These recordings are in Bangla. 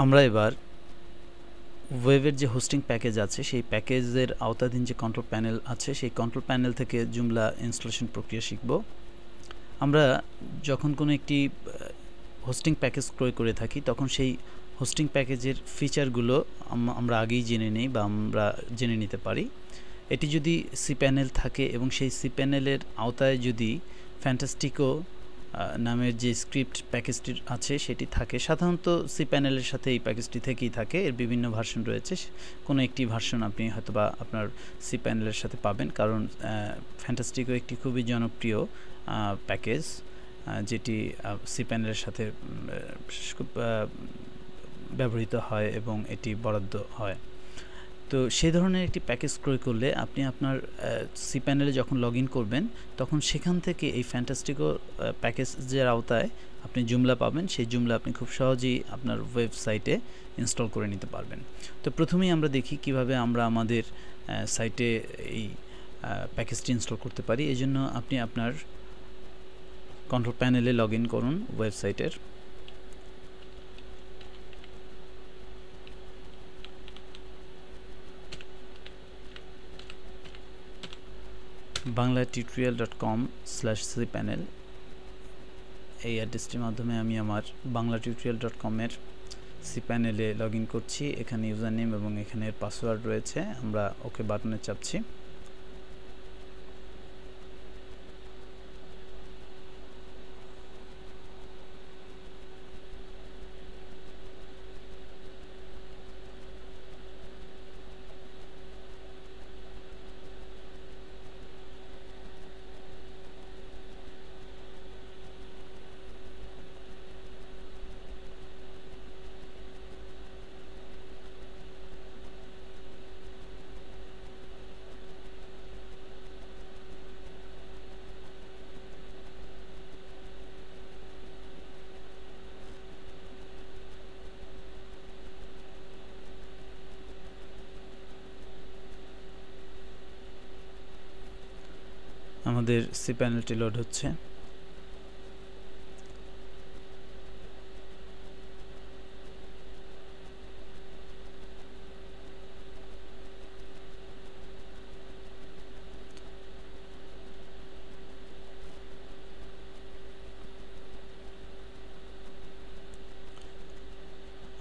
আমরা এবার ওয়েবের যে হোস্টিং প্যাকেজ আছে সেই প্যাকেজের আওতাধীন যে কন্ট্রোল প্যানেল আছে সেই কন্ট্রোল প্যানেল থেকে জুমলা ইনস্টলেশন প্রক্রিয়া শিখব। আমরা যখন কোনো একটি হোস্টিং প্যাকেজ ক্রয় করে থাকি তখন সেই হোস্টিং প্যাকেজের ফিচারগুলো আমরা আগেই জেনে নেই বা আমরা জেনে নিতে পারি। এটি যদি সি প্যানেল থাকে এবং সেই সি প্যানেলের আওতায় যদি ফ্যান্টাস্টিকো নামের যে স্ক্রিপ্ট প্যাকেজটি আছে সেটি থাকে, সাধারণত সি প্যানেলের সাথে এই প্যাকেজটি থেকেই থাকে। এর বিভিন্ন ভার্সন রয়েছে, কোনো একটি ভার্সন আপনি হয়তোবা আপনার সি প্যানেলের সাথে পাবেন, কারণ ফ্যান্টাস্টিকো একটি খুবই জনপ্রিয় প্যাকেজ যেটি সি প্যানেলের সাথে ব্যবহৃত হয় এবং এটি বরাদ্দ হয়। তো সেই ধরনের একটি প্যাকেজ ক্রয় করলে আপনি আপনার সি প্যানেলে যখন লগ ইন করবেন তখন সেখান থেকে এই ফ্যান্টাস্টিকো প্যাকেজের আওতায় আপনি জুমলা পাবেন। সেই জুমলা আপনি খুব সহজেই আপনার ওয়েবসাইটে ইনস্টল করে নিতে পারবেন। তো প্রথমেই আমরা দেখি কিভাবে আমরা আমাদের সাইটে এই প্যাকেজটি ইনস্টল করতে পারি। এই জন্য আপনি আপনার কন্ট্রোল প্যানেলে লগ ইন করুন ওয়েবসাইটের। banglaTutorial.com/cpanel এই অ্যাড্রেসটির মাধ্যমে আমি আমার banglaTutorial.com এর সি প্যানেলে লগ ইন করছি। এখানে ইউজার নেম এবং এখানে পাসওয়ার্ড রয়েছে। আমরা ওকে বাটনে চাপছি। আমাদের সি প্যানেলটি লোড হচ্ছে।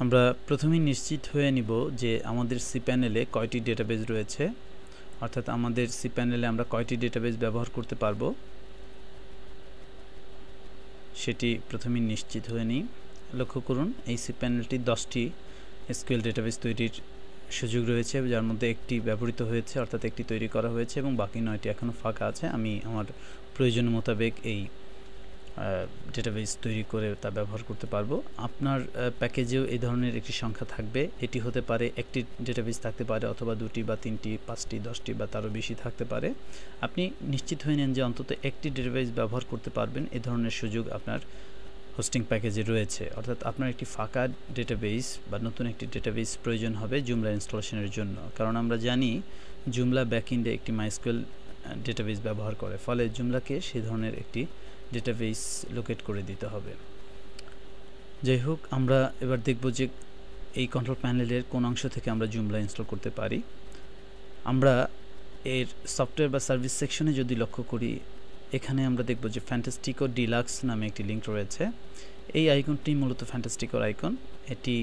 আমরা প্রথমেই নিশ্চিত হয়ে নিব যে আমাদের সি প্যানেলে কয়টি ডেটাবেজ রয়েছে, অর্থাৎ আমাদের সি প্যানেলে আমরা কয়টি ডেটাবেজ ব্যবহার করতে পারবো সেটি প্রথমেই নিশ্চিত হয়ে নিই। লক্ষ্য করুন এই সি প্যানেলটি 10টি এসকিউএল ডেটাবেজ তৈরির সুযোগ রয়েছে, যার মধ্যে একটি ব্যবহৃত হয়েছে, অর্থাৎ একটি তৈরি করা হয়েছে এবং বাকি 9টি এখনও ফাঁকা আছে। আমি আমার প্রয়োজন মোতাবেক এই ডেটাবেস তৈরি করে তা ব্যবহার করতে পারবো। আপনার প্যাকেজেও এই ধরনের একটি সংখ্যা থাকবে। এটি হতে পারে একটি ডেটাবেস থাকতে পারে, অথবা 2টি বা 3টি, 5টি, 10টি বা তারও বেশি থাকতে পারে। আপনি নিশ্চিত হয়ে নেন যে অন্তত একটি ডেটাবেস ব্যবহার করতে পারবেন, এ ধরনের সুযোগ আপনার হোস্টিং প্যাকেজে রয়েছে। অর্থাৎ আপনার একটি ফাঁকা ডেটাবেস বা নতুন একটি ডেটাবেস প্রয়োজন হবে জুমলা ইনস্টলেশনের জন্য, কারণ আমরা জানি জুমলা ব্যাকএন্ডে একটি মাইস্কুয়েল ডেটাবেস ব্যবহার করে, ফলে জুমলাকে সেই ধরনের একটি ডেটাবেস লোকেট করে দিতে হবে। যাই হোক, আমরা এবার দেখব যে এই কন্ট্রোল প্যানেলের কোন অংশ থেকে আমরা জুমলা ইনস্টল করতে পারি। আমরা এর সফটওয়্যার বা সার্ভিস সেকশনে যদি লক্ষ্য করি, এখানে আমরা দেখব যে ফ্যান্টাস্টিকো ডিলাক্স নামে একটি লিঙ্ক রয়েছে। এই আইকনটি মূলত ফ্যান্টাস্টিকোর আইকন। এটি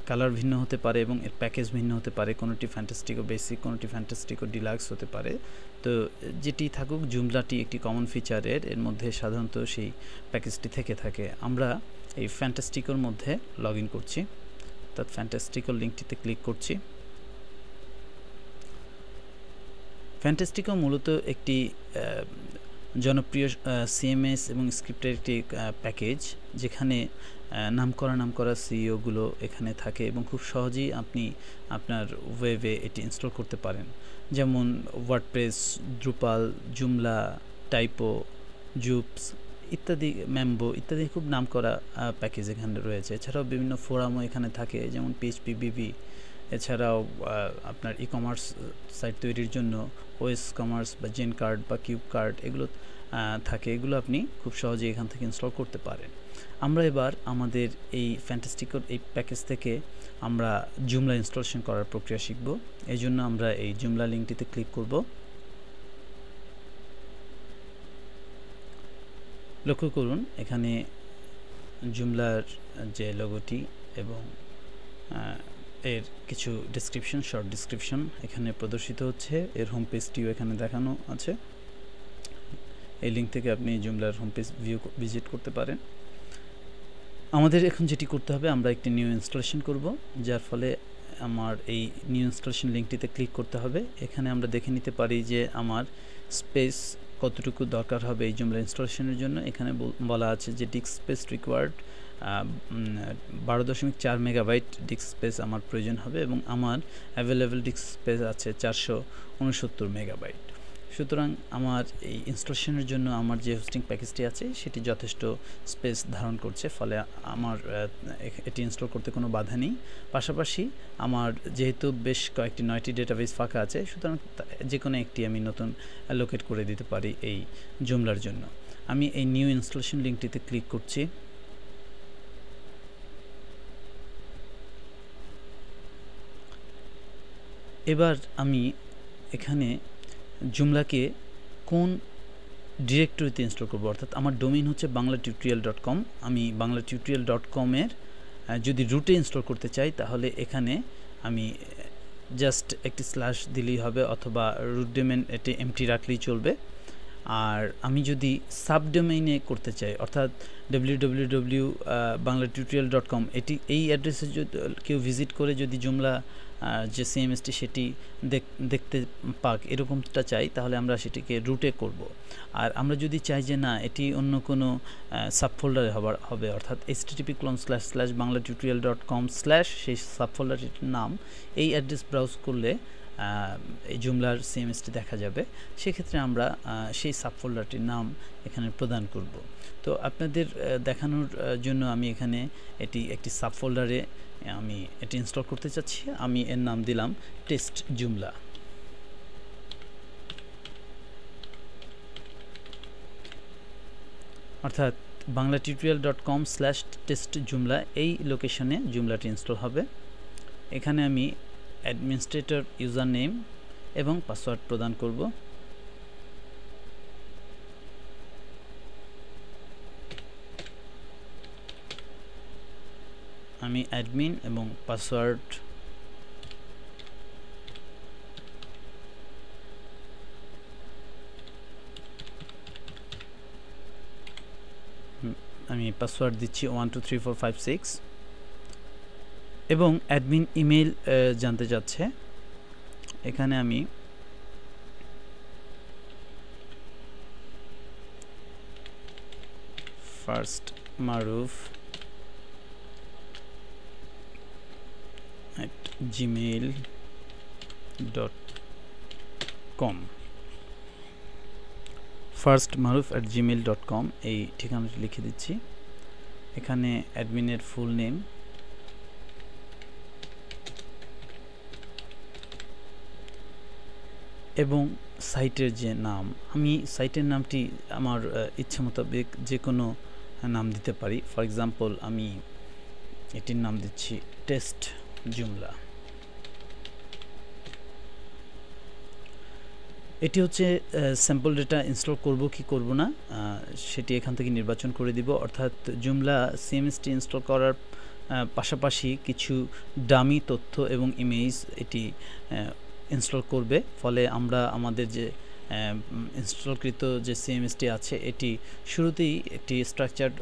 কালার ভিন্ন হতে পারে এবং এর প্যাকেজ ভিন্ন হতে পারে, কোনোটি ফ্যান্টাস্টিকো বেসিক, কোনোটি ফ্যান্টাস্টিকো ডিলাক্স হতে পারে। তো যেটি থাকুক, জুমলাটি একটি কমন ফিচারের, এর মধ্যে সাধারণত সেই প্যাকেজটি থেকে থাকে। আমরা এই ফ্যান্টাস্টিকোর মধ্যে লগ ইন করছি, অর্থাৎ ফ্যান্টাস্টিকোর লিঙ্কটিতে ক্লিক করছি। ফ্যান্টাস্টিকো মূলত একটি জনপ্রিয় সিএমএস এবং স্ক্রিপ্টের একটি প্যাকেজ, যেখানে নামকরা সিইওগুলো এখানে থাকে এবং খুব সহজেই আপনি আপনার ওয়েবে এটি ইনস্টল করতে পারেন। যেমন ওয়ার্ডপ্রেস, ড্রুপাল, জুমলা, টাইপো, জুপস ইত্যাদি, ম্যাম্বো ইত্যাদি খুব নামকরা প্যাকেজ এখানে রয়েছে। এছাড়াও বিভিন্ন ফোরামও এখানে থাকে, যেমন পিএইচপি বিবি। এছাড়াও আপনার ই কমার্স সাইট তৈরির জন্য ওএস কমার্স বা জেন কার্ড বা কিউব কার্ড, এগুলো থাকে, এগুলো আপনি খুব সহজেই এখান থেকে ইনস্টল করতে পারেন। আমরা এবার আমাদের এই ফ্যান্টাস্টিকোর এই প্যাকেজ থেকে আমরা জুমলা ইনস্টলেশন করার প্রক্রিয়া শিখব। এই জন্য আমরা এই জুমলা লিঙ্কটিতে ক্লিক করব। লক্ষ্য করুন এখানে জুমলার যে লোগোটি এবং এর কিছু ডেসক্রিপশন, শর্ট ডেসক্রিপশন এখানে প্রদর্শিত হচ্ছে। এর হোম পেজটিও এখানে দেখানো আছে। এই লিঙ্ক থেকে আপনি জুমলার হোম পেজ ভিজিট করতে পারেন। আমাদের এখন যেটি করতে হবে, আমরা একটি নিউ ইনস্টলেশন করব, যার ফলে আমার এই নিউ ইনস্টলেশন লিঙ্কটিতে ক্লিক করতে হবে। এখানে আমরা দেখে নিতে পারি যে আমার স্পেস কতটুকু দরকার হবে এই জুমলা ইনস্টলেশনের জন্য। এখানে বলা আছে যে disk space required 12.4 megabyte disk space আমার প্রয়োজন হবে এবং আমার অ্যাভেলেবল ডিস্ক স্পেস আছে 469 মেগাবাইট। সুতরাং আমার এই ইনস্টলেশনের জন্য আমার যে হোস্টিং প্যাকেজটি আছে সেটি যথেষ্ট স্পেস ধারণ করছে, ফলে আমার এটি ইনস্টল করতে কোনো বাধা নেই। পাশাপাশি আমার যেহেতু বেশ কয়েকটি 9টি ডেটাবেস ফাঁকা আছে, সুতরাং যে কোনো একটি আমি নতুন অ্যালোকেট করে দিতে পারি এই জুমলার জন্য। আমি এই নিউ ইনস্টলেশন লিঙ্কটিতে ক্লিক করছি। এবার আমি এখানে জুমলাকে কোন ডিরেক্টরিতে ইনস্টল করব, অর্থাৎ আমার ডোমেইন হচ্ছে banglaTutorial.com। আমি banglaTutorial.com এর যদি রুটে ইনস্টল করতে চাই তাহলে এখানে আমি জাস্ট একটি স্ল্যাশ দিলেই হবে, অথবা রুট ডোমেইন এটি এমটি রাখলেই চলবে। আর আমি যদি সাবডোমেইনে করতে চাই, অর্থাৎ www.banglaTutorial.com এই অ্যাড্রেসে যদি কেউ ভিজিট করে যদি জুমলা যে সিএমএসটি সেটি দেখতে পাক এরকমটা চাই, তাহলে আমরা সেটিকে রুটে করব। আর আমরা যদি চাই যে না এটি অন্য কোনো সাবফোল্ডারে হবে, অর্থাৎ http://banglaTutorial.com/ সেই সাবফোল্ডারটির নাম, এই অ্যাড্রেস ব্রাউজ করলে এই জুমলার সিএমএসটি দেখা যাবে। সেক্ষেত্রে আমরা সেই সাবফোল্ডারটির নাম এখানে প্রদান করব। তো আপনাদের দেখানোর জন্য আমি এখানে এটি একটি সাবফোল্ডারে আমি এটি ইনস্টল করতে চাচ্ছি। আমি এর নাম দিলাম টেস্ট জুমলা। অর্থাৎ banglaTutorial.com/testjoomla এই লোকেশনে জুমলাটি ইনস্টল হবে। এখানে আমি অ্যাডমিনিস্ট্রেটর ইউজার নেম এবং পাসওয়ার্ড প্রদান করব। আমি অ্যাডমিন এবং পাসওয়ার্ড দিচ্ছি 123456 এবং অ্যাডমিন ইমেল জানতে চাচ্ছে। এখানে আমি firstmaruf@gmail.com firstmaruf@gmail.com এই ঠিকানাটি লিখে দিচ্ছি। এখানে অ্যাডমিনের ফুল নেম, এবং সাইটের যে নাম, আমি সাইটের নামটি আমার ইচ্ছে মোতাবেক যে কোনো নাম দিতে পারি। ফর এক্সাম্পল আমি এটির নাম দিচ্ছি টেস্ট জুমলা। এটি হচ্ছে স্যাম্পল ডেটা ইনস্টল করব কি করব না সেটি এখান থেকে নির্বাচন করে দিব। অর্থাৎ জুমলা সিএমএসটি ইনস্টল করার পাশাপাশি কিছু ডামি তথ্য এবং ইমেজ এটি ইনস্টল করবে, ফলে আমরা আমাদের যে ইনস্টলকৃত যে সিএমএসটি আছে এটি শুরুতেই একটি স্ট্রাকচার্ড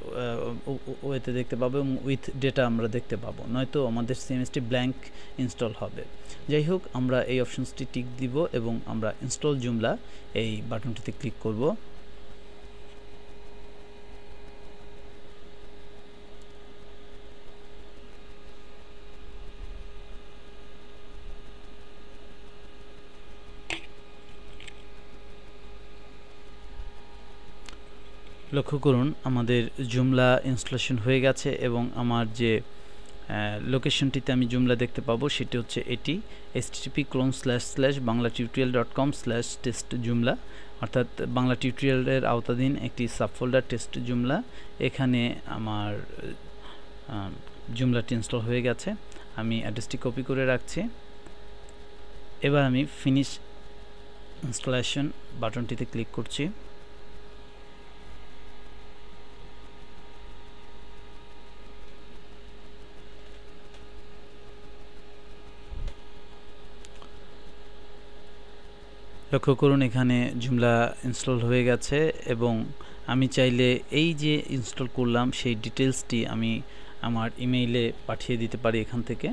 ওয়েতে দেখতে পাবো এবং উইথ ডেটা আমরা দেখতে পাবো, নয়তো আমাদের সিএমএসটি ব্ল্যাঙ্ক ইনস্টল হবে। যাই হোক, আমরা এই অপশনসটি টিক দিব এবং আমরা ইনস্টল জুমলা এই বাটনটিতে ক্লিক করব। লক্ষ্য করুন আমাদের জুমলা ইনস্টলেশন হয়ে গেছে এবং আমার যে লোকেশনটিতে আমি জুমলা দেখতে পাবো সেটি হচ্ছে এটি http://banglaTutorial.com/testjoomla। অর্থাৎ বাংলা টিউটোরিয়ালের আওতাধীন একটি সাবফোল্ডার টেস্ট জুমলা, এখানে আমার জুমলাটি ইনস্টল হয়ে গেছে। আমি অ্যাড্রেসটি কপি করে রাখছি। এবার আমি ফিনিশ ইনস্টলেশন বাটনটিতে ক্লিক করছি। লক্ষ্য করুন এখানে জুমলা ইনস্টল হয়ে গেছে এবং আমি চাইলে এই যে ইনস্টল করলাম সেই ডিটেলসটি আমি আমার ইমেইলে পাঠিয়ে দিতে পারি এখান থেকে,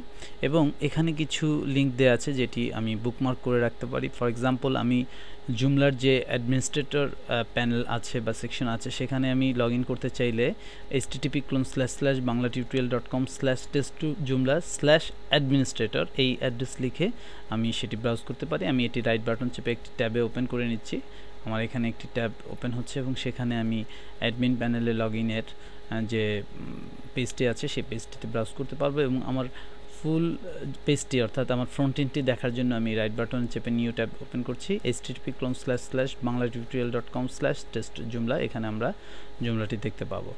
এবং এখানে কিছু লিঙ্ক দেওয়া আছে যেটি আমি বুকমার্ক করে রাখতে পারি। ফর এক্সাম্পল, আমি জুমলার যে অ্যাডমিনিস্ট্রেটর প্যানেল আছে বা সেকশন আছে সেখানে আমি লগ ইন করতে চাইলে http://banglattutorial.com/test2joomla/administrator এই অ্যাড্রেস লিখে আমি সেটি ব্রাউজ করতে পারি। আমি এটি রাইট বাটন চেপে একটি ট্যাবে ওপেন করে নিচ্ছি। আমার এখানে একটি ট্যাব ওপেন হচ্ছে এবং সেখানে আমি অ্যাডমিন প্যানেলে লগ ইনের যে পেজটি আছে সেই পেজটিতে ব্রাউজ করতে পারবো এবং আমার ফুল পেজটি অর্থাৎ আমার ফ্রন্ট এন্ডটি দেখার জন্য আমি রাইট বাটন চেপে নিউ ট্যাব ওপেন করছি। http://banglattutorial.com/testjoomla এখানে আমরা জুমলাটি দেখতে পাবো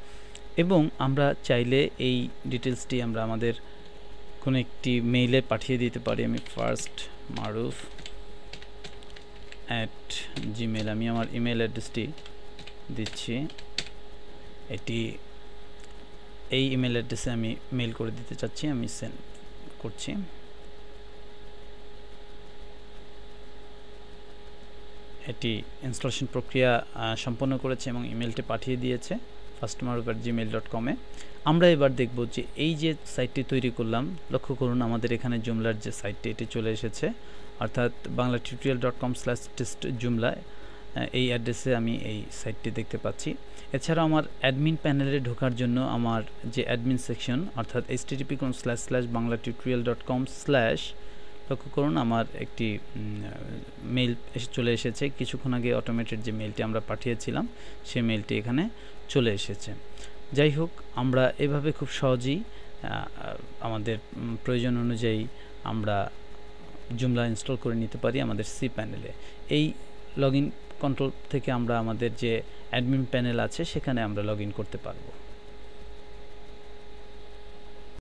এবং আমরা চাইলে এই ডিটেলসটি আমরা আমাদের কোনো একটি মেইলে পাঠিয়ে দিতে পারি। আমি ফার্স্ট maruf@gmail আমি আমার ইমেল অ্যাড্রেসটি দিচ্ছি। এই ইমেল অ্যাড্রেসে আমি মেইল করে দিতে চাচ্ছি। আমি সেন্ড করছি। এটি ইনস্টলেশন প্রক্রিয়া সম্পন্ন করেছে এবং ইমেলটি পাঠিয়ে দিয়েছে firstmaruf@gmail.com-এ। আমরা এবার দেখব যে এই যে সাইটটি তৈরি করলাম, লক্ষ্য করুন আমাদের এখানে জুমলার যে সাইটটি এটি চলে এসেছে, অর্থাৎ banglattutorial.com/testjoomla এই অ্যাড্রেসে আমি এই সাইটটি দেখতে পাচ্ছি। এছাড়া আমার অ্যাডমিন প্যানেলে ঢোকার জন্য আমার যে অ্যাডমিন সেকশন অর্থাৎ http://banglattutorial.com/ লক্ষ্য করুন আমার একটি মেইল চলে এসেছে। কিছুক্ষণ আগে অটোমেটেড যে মেইলটি আমরা পাঠিয়েছিলাম সেই মেইলটি এখানে চলে এসেছে। যাই হোক, আমরা এভাবে খুব সহজেই আমাদের প্রয়োজন অনুযায়ী আমরা জুমলা ইনস্টল করে নিতে পারি আমাদের সি প্যানেলে। এই লগইন কন্ট্রোল থেকে আমরা আমাদের যে অ্যাডমিন প্যানেল আছে সেখানে আমরা লগ ইন করতে পারবো।